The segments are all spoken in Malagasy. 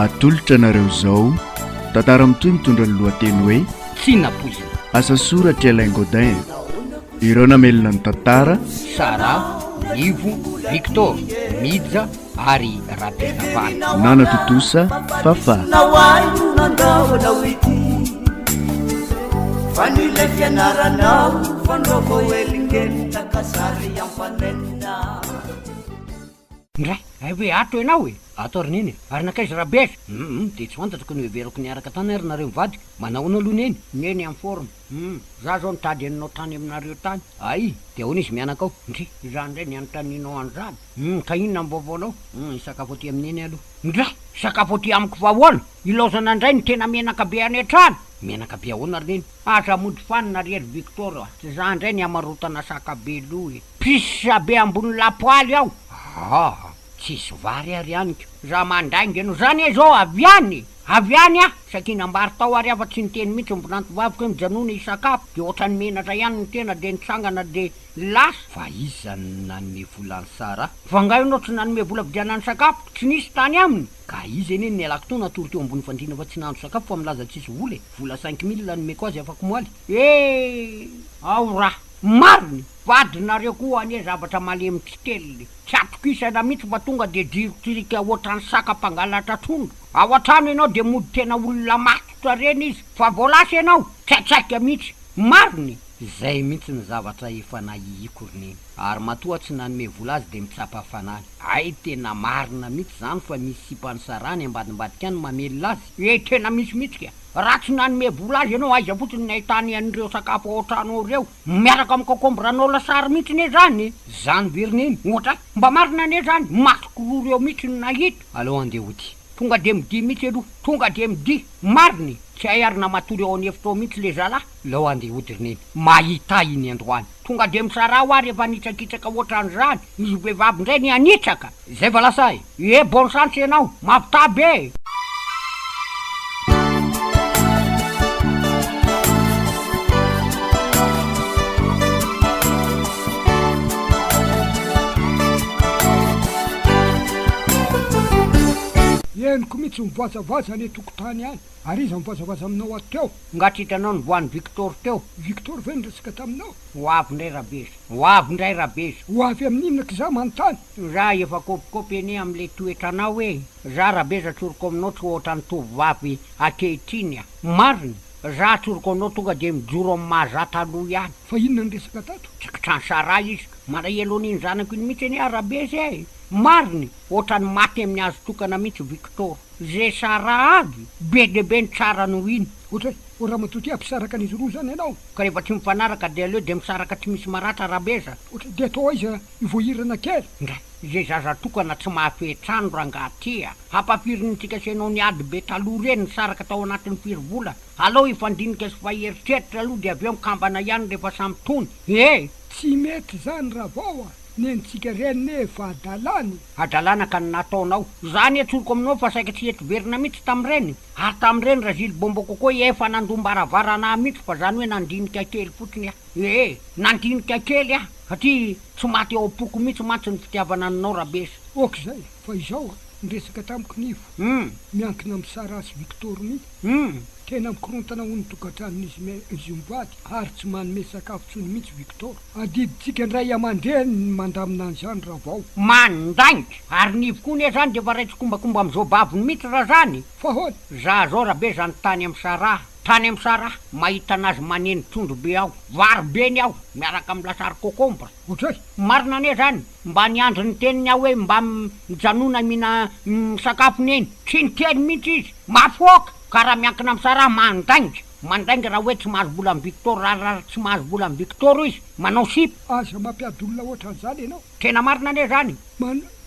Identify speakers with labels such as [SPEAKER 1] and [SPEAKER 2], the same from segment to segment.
[SPEAKER 1] atolotra anareo izao tantara mitoy mitondra ny lohateny hoe
[SPEAKER 2] tsinapoizina
[SPEAKER 1] asa soratra Alain Godin. Ireo namelona ny tantara
[SPEAKER 2] Sara, Nivo, Victor, Midja ary Rabesavany.
[SPEAKER 1] Nana Totosa Fafa.
[SPEAKER 3] Fanile fianaranao fandrovo elingely takasary ampanenina.
[SPEAKER 2] Ndray, hoe ato ianao e? Ato ary neny ary nakaizy Rabesa. De tsy fantatro ny everako niaraka tany ary nareo mivadika. Manao aloha neny, neny amin'ny forme. Za zao nitady aninao tany aminareo tany. Ay, de ahoana izy mianaka ao? Ndry, za ndray nianotaninao an'izany. Ka inona mbovaonao? Sakafo aty amineny aloha. Ndray, sakafo aty amiko fa ahoana? Ilaozana ndray ny tena menaka be any an-trano. Menaka be ahoana ary neny? Aza mody fanina ry Victor. Za ndray ny amarotana sakabe loha e. Pisa be ambony lapoaly aho. Tsisy vary ary aniko. Za mandainga eno zany e zao avy any sakina ambary tao ary afa tsy niteny mihitsy mbonanto vaviko hoe mijanona isakafo de ohatrany menatra ihany ny tena de nitsangana de lasa fa izany nanome volany Sara fa ngaho anao tsy nanome vola vidianany sakafo tsy nisy tany aminy ka izy eny ny alako to natory teo ambony fandrina fa tsy nandro sakafo fa milaza tsisy vola vola 5 000 nomeko azy afaka moaly ao raha mariny vadinareo koa ane zavatra malemy tsitely tsy atokisana mihitsy fa tonga de dirotsirika ohatrany saka-pangalatra trondro ao an-trano ianao de mody tena olona matotra reny izy fa voalasy ianao tsaitsaika mihitsy mariny zay mihitsy ny zavatra efa nahihiko roneny ary matoa tsy nanome vola azy de mitsapa fanany ay tena marina mihitsy zany fa misy sipany Sarany ambadimbadika any mamelona azy tena misy mihitsy raha tsy nanome vola azy ianao aiza fotsiny ny ahitany an'ireo sakafo ao an-trano reo miaraka amin'ny kokombranao lasary mihitsy ne zany zany verineny ohatra mba marina ne zany masoko reo mihitsy ny nahita aloha andeha ody tonga de midi mihitsy aloha tonga de midi mariny tsy hay ary namatory ao anefitao mihitsy le zalahy lao andeha ody rineny mahita iny androany tonga de misara ho ary efa nitsakitsaka ohatran'izany izy vehivavy ndray ny anitsaka zay va lasay bon chance ianao mampitabe
[SPEAKER 4] eniko mihitsy mivoazavaza ny tokotany any ary izy mivoazavaza aminao ato teo
[SPEAKER 2] ngatritanao ny voan'ny Victor teo
[SPEAKER 4] Victor ve niresaka taminao
[SPEAKER 2] hoavy ndray rabesa
[SPEAKER 4] ho avy amin'inaka za manontany
[SPEAKER 2] za efa kopikopy ene am'le toetranao hoe za rabesa atsoriko aminao tsy ohatrany tovavy akehitriny mariny za atsoriko aminao tonga de mijoro amin'ny mahazata aloha ihany
[SPEAKER 4] fa inona ny resaka tato
[SPEAKER 2] tsakitrany Sara izy maray alohan'iny zanako iny mihitsy eny rabesa mariny ohatrany maty amin'ny azo tokana mihitsy Victor zay Sara avy be dehibe ny tsara noho iny
[SPEAKER 4] ohatra hoe raha matoty ampisaraka an'izy roa zany ianao
[SPEAKER 2] ka rehefa tsy mifanaraka de aleo de misaraka tsy misy maratra rabesa
[SPEAKER 4] ohatra de atao aiza ivoahirana kely
[SPEAKER 2] ndra zay zaza tokana tsy mahafetrano rangahatya hampafirinytsika senao ny ady be taloha reny nisaraka tao anatin'ny firy-vola alao ifandinika sy faheritseritra aloha de avy eo mikambana ihany rehefa samy tony
[SPEAKER 4] tsy mety zany raha vao nenitsika reny efa
[SPEAKER 2] adalana ka ny nataonao zany atsoriko aminao fa saika tsy etiverina mihitsy tam'ireny ary tam'ireny raha zily bomba kokoa efa nandombaravarana mihitsy fa zany hoe nandinika kely fotsiny nandinika kely satria tsy maty ao apoko mihitsy mantsy ny fitiavana anao rabesa
[SPEAKER 4] zay fa izao niresaka tamiko nivo miankina amin'ny Sara sy Victor mihitsy tena mikorontana ho ny tokantranon'izy izy mivady ary tsy manome sakafo tsony mihitsy Victor adiditsika ndray aman-dreny mandamina an'izany raha vao
[SPEAKER 2] mandainga ary nivo koa ne zany de fa raitsy kombakomba am'izao baviny mihitsy raha zany
[SPEAKER 4] fa hoana
[SPEAKER 2] za zao rabe zany tany amin'ny Sara mahita anazy maneny trondro be aho vary beny aho miaraka amin'ny lasary kokombra
[SPEAKER 4] ohatra
[SPEAKER 2] marina ne zany mba niandro ny teniny aho hoe mba mijanona mina sakafo neny tsy niteny mihitsy izy mafoaka ka raha miankina amin'ny Sara mandainga raha hoe tsy mahazo vola amin'ny Victor raha tsy mahazo vola amin'ny Victor izy manao sipa
[SPEAKER 4] aza mampiady olona ohatran'izany ianao
[SPEAKER 2] tena marina ne zany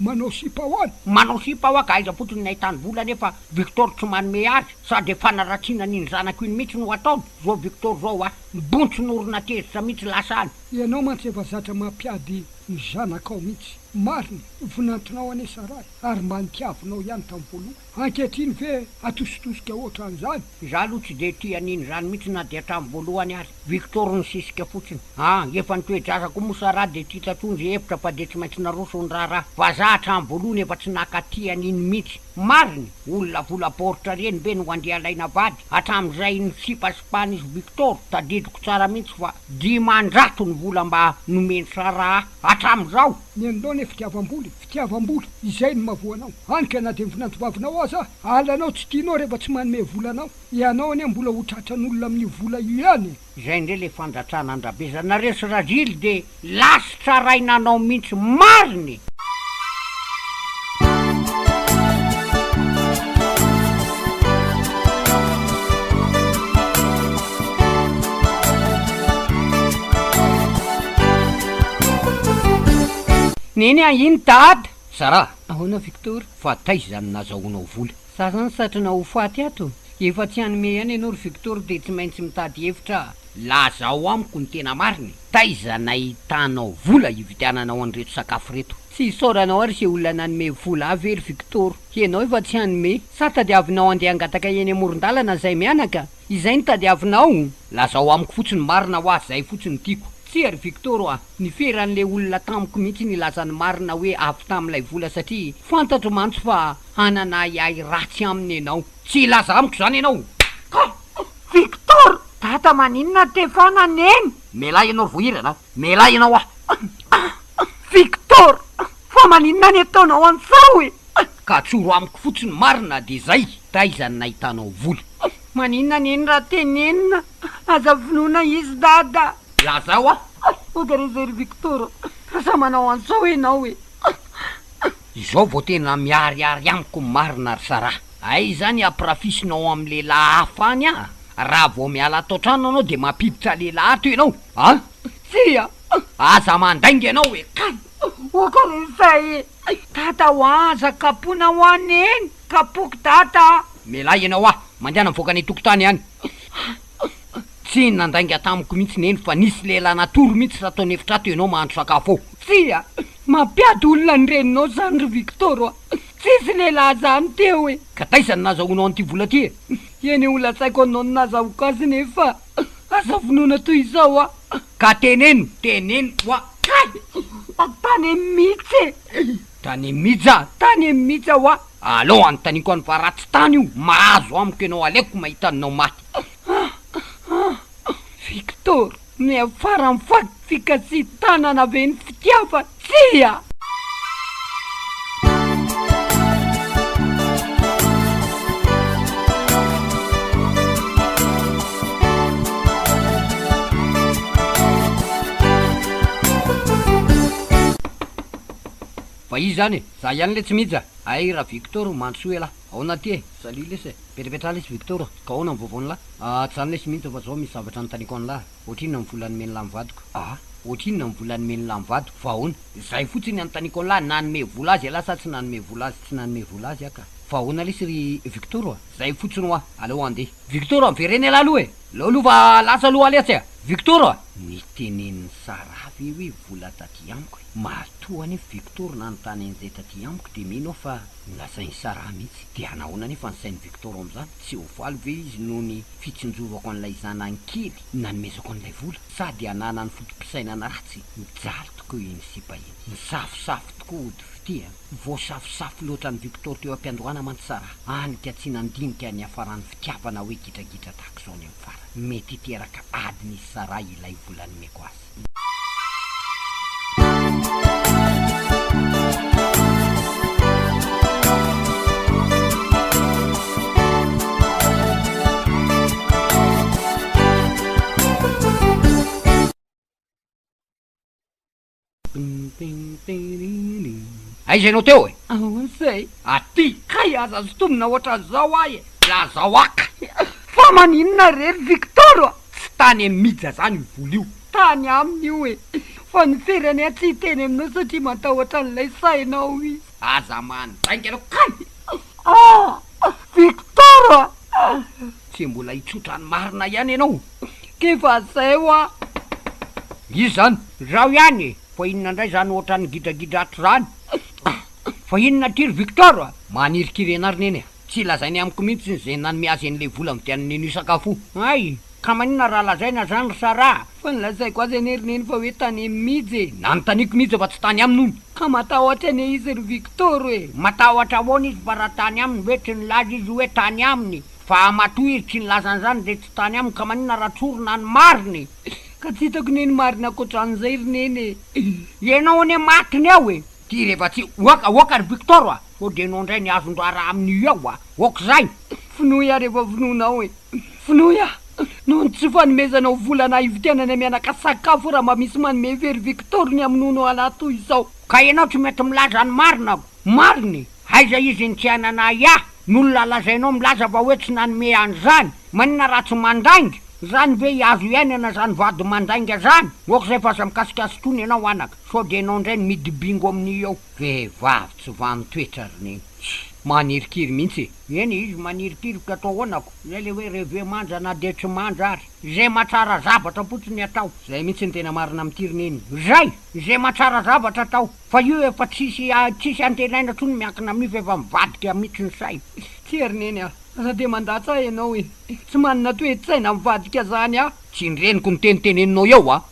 [SPEAKER 4] manao sipa ahoany
[SPEAKER 2] manao sipa ahoa ka aiza fotsiny nahitany vola nefa Victor tsy manome azy sady fanaratsiana n'iny zanako iny mihitsy no ataony zao Victor zao bontsy norona tezitra mihitsy lasany
[SPEAKER 4] ianao mantsy efa zatra mampiady ny zanakao mihitsy mariny vonantonao ane Sara ary mba nitiavinao ihany tamin'ny voaloha ankehitriny ve atositosika ohatran'izany
[SPEAKER 2] za aloha tsy de tia an'iny zany mihitsy na de hatramin'ny voalohany ary Victor nisisika fotsiny efa nitoedrazako moa Sara de tia tatondry hevitra fa de tsy maintsy narosony raharaha vazahatra amin'ny voalohany efa tsy nakatiany iny mihitsy mariny olona volaporitra reny be no andeha alaina vady hatramin'izay ny sipasipany izy Victor tadidiko tsara mihitsy fa 10,000 ny vola mba nomeny Sara hatramin'izao.
[SPEAKER 4] Ny andao ne fitiavam-boly izay no mahavoanao anika na de finantovavinao aza alanao tsy tianao rehefa tsy manome volanao ianao ane mbola ho tratran'olona amin'ny vola io ihany.
[SPEAKER 2] Izay ndre le fandratrana andrabezanareo sy Razily de lasitra rainanao mihitsy mariny. Neny iny dada Sara ahoana Victor fa taizany nazahoanao vola za zany satrana ho faty ato efa tsy hanome ihany ianao ry Victor de tsy maintsy mitady hevitra lazao amiko ny tena mariny taizana hitanao vola hividiananao an'ireto sakafo reto tsy isaoranao ary se olona nanome vola avery Victor ianao efa tsy hanome sa tadiavinao andeha angataka eny amoron-dalana zay mianaka izay ny tadiavinao lazao amiko fotsiny marina ho azy zay fotsiny tiako tsy ary Victor ny feran'le olona tamiko mihitsy ny lazany marina hoe avy tamin'ilay vola satria fantatro mantsy fa anana iay ratsy aminy ianao tsy laza amiko zany ianao. Victor tata maninona tefana neny melahy ianao vohirana melahy ianao Victor fa maninona ny ataonao an'izao e ka tsoro amiko fotsiny marina de zay taizany nahitanao vola maninona neny raha tenenina aza vinoana izy dada lazao ogarezery Victor sa manao an'izao ianao e izao vao tena miariary amiko marina ry Sara ay zany ampirafisinao amin'ny lehilahy hafa any raha vao miala atao trano anao de mampiditra lehilahy ato ianao sia aza mandainga ianao e ogarezay tata ho aza kapona ho aneny kapoky tata melahy ianao mandehana mivoaka ny tokotany any tsy nandainga tamiko mihitsy neny fa nisy lehilahy natoro mihitsy sa ataony hevitra ato ianao mahandro sakafo ao sia mampiady olona ny reninao zany ry Victor tsisy lehilahy zany teo e ka taizany nazahoanao an'ity vola ty eny olona tsaiko anao ny nazahoako azy nefa aza vonoana toy izao ka teneno tany mihitsy alô antaniko any fa ratsy tany io mahazo amiko ianao aleko mahitanao maty. Victor ny afara mifaky fikasy tanana ve ny fitiava tsia fa izy zany za ihany le tsy mija ay raha Victor mantsoe la ahoana ty saly lesy petrapetra lesy Victor ka ahoana mivovony la tsy zany lesy mihitsy fa zao misy zavatra notaniko any lahy ohatrinona mivolany meny la mivadiko ohatrinona mivolany meny la mivadiko fa ahoana zay fotsiny anotaniko any lahy nanome vola azy lasa tsy nanome vola azy tsy nanome vola azy aka fa ahoana lesy ry Victor zay fotsiny aleo andeha Victor mivereny ala aloha leo aloha fa lasa aloha aletsy Victor niteneniny Sara ve hoe vola taty amiko matoa ane Victor nanontany an'izay taty amiko de mino fa nolazainy Sara mihitsy de anahoana nefa ny sainy Victor am'izany tsy ho valy ve izy noho ny fitsinjovako an'ilay zanany kely nanomezako an'ilay vola sady anana ny fotom-pisainana ratsy mijaly tokoa iny sipa iny misafosafo tokoa ody fity voasafosafo loatra ny Victor teo am-piandohana mantsy Sara anika tsy nandinika ny afarany fitiavana hoe gidragidra tahaka zao ny am'fara mety hiteraka adiny izy Sara ilay vola nomeko azy. Aiza ianao teo e
[SPEAKER 4] ahoan'izay
[SPEAKER 2] aty kay aza zotomina ohatran'izao ahy la zao aka fa maninona rery Victor tsy tany amidja zany vola io
[SPEAKER 4] tany aminy io e fa ny ferany tsy teny aminao satria matahotra an'ilay sainao izy
[SPEAKER 2] aza mandainga anao kay
[SPEAKER 4] Victor
[SPEAKER 2] tsy mbola hitsotra ny marina ihany ianao
[SPEAKER 4] kefa zay
[SPEAKER 2] izy zany zao ihany fa inona indray zany ohatrany gidragidrato zany fa inona tiry Victor manirikirenary neny tsy lazainy amiko mihitsy zay nanome azy an'le vola midianany io sakafo ay ka manina raha lazaina zany ry Sara. Fa nilazaiko azy anerineny fa hoe tany mijy nanontaniako mihitsy fa tsy tany amin'ony ka matahotra ane izy ry Victor hoe matahotra ahoana izy fa raha tany aminy hoe tsy nilaza izy hoe tany aminy fa matoa izy tsy nilazan'izany de tsy tany aminy ka manina raha tsorona ny mariny ka tsy hitako neny marina akoatran'izay ry neny ianao ane matiny ao e ty rehefa tsy oaka ry Victor a sao de enao indray niazon-draha raha amin'io ao a ok'izay finoa rehefa finonao e finoa nohony tsy fanomezanao volana ivitianany mianaka sakafo raha mba misy manome very Victor ny amin'ono anato izao ka ianao tsy mety milaza ny marina mariny aiza izy ny tsy ananay n'olona lazainao milaza fa hoe tsy nanome an'izany manina raha tsy mandainga zany ve azo iainana zany vady mandainga zany ok'izay fa aza mikasikasitony ianao anaka sao de enao indray ny midibingo amin'io vehivavy tsy vanitoetra rineny manirikiry mihitsy eny izy manirikiry ka atao honako zay le hoe reve manja na de tsy manja ary zay mahatsara zavatra fotsiny atao zay mihitsy ny tena marina amitirineny zay mahatsara zavatra atao fa io efa tsisy antenaina tsony miankina amin'io efa mivadika mihitsy ny say tsy herineny aza de mandatsa ianao e tsy manina toe-tsaina mivadika zany tsy nreniko ny teniteneninao eo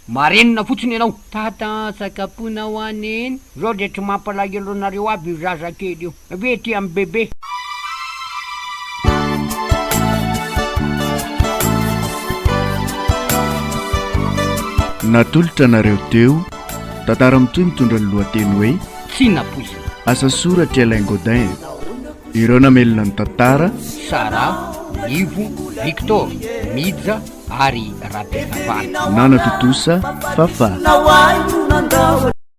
[SPEAKER 2] marenina fotsiny ianao tata sakapona ho aneny zao de tsy mampalahelo anareo aby io zazakely io ave ty amy bebe
[SPEAKER 1] natolotra nareo teo tantara mitoy mitondra ny lohateny hoe
[SPEAKER 2] tsy napoizina
[SPEAKER 1] asa soratra Alain Godin ireo namelona ny tantara
[SPEAKER 2] Sara Ivo Victor Midza ary Rabesavary
[SPEAKER 1] nana totosa fafa
[SPEAKER 3] na hoaino nandrao